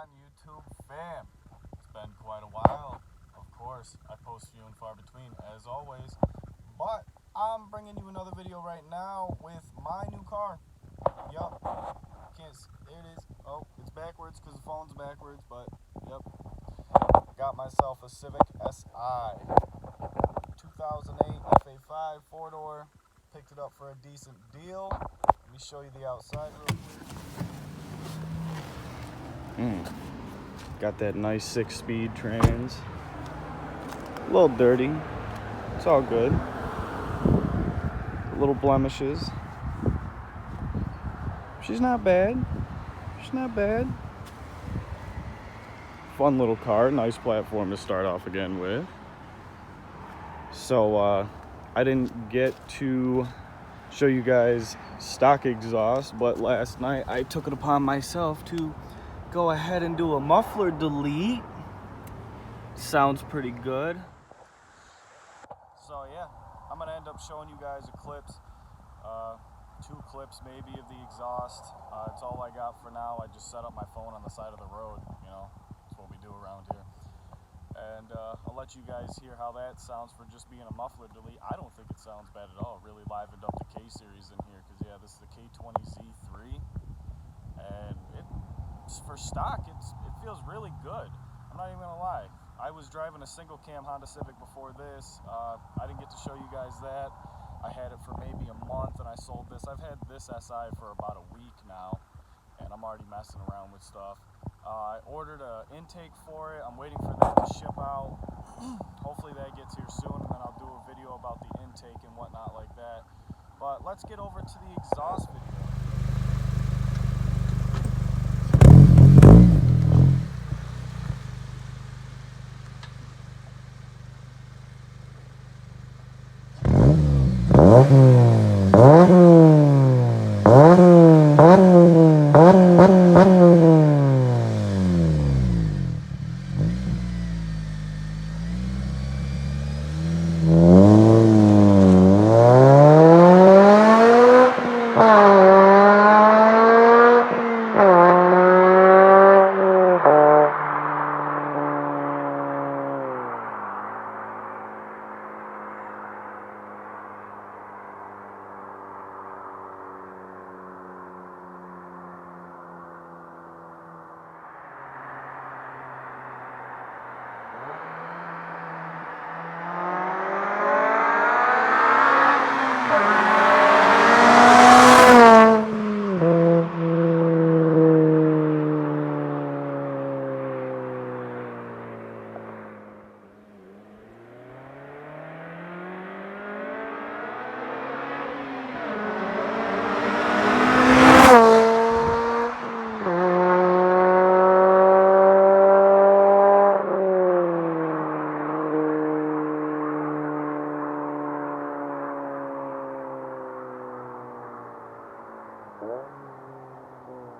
on, YouTube fam? It's been quite a while. Of course, I post few and far between, as always. But I'm bringing you another video right now with my new car. Yup. Can't see. There it is. Oh, it's backwards because the phone's backwards, but yep. Got myself a Civic Si. 2008 FA5 4-door. Picked it up for a decent deal. Let me show you the outside real quick. Got that nice 6-speed trans. A little dirty. It's all good. Little blemishes. She's not bad. She's not bad. Fun little car. Nice platform to start off again with. So I didn't get to show you guys stock exhaust, but last night I took it upon myself to go ahead and do a muffler delete. Sounds pretty good. So yeah, I'm gonna end up showing you guys a clips, 2 clips maybe of the exhaust. It's all I got for now. I just set up my phone on the side of the road, you know, that's what we do around here. And I'll let you guys hear how that sounds for just being a muffler delete. I don't think it sounds bad at all. It really livened up the K-series in here, because yeah, this is the K20Z3, and for stock, it feels really good. I'm not even gonna lie. I was driving a single cam Honda Civic before this. I didn't get to show you guys that. I had it for maybe a month and I sold this. I've had this SI for about a week now, and I'm already messing around with stuff. I ordered an intake for it. I'm waiting for that to ship out. Hopefully that gets here soon, and then I'll do a video about the intake and whatnot like that. But let's get over to the exhaust video.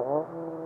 Oh.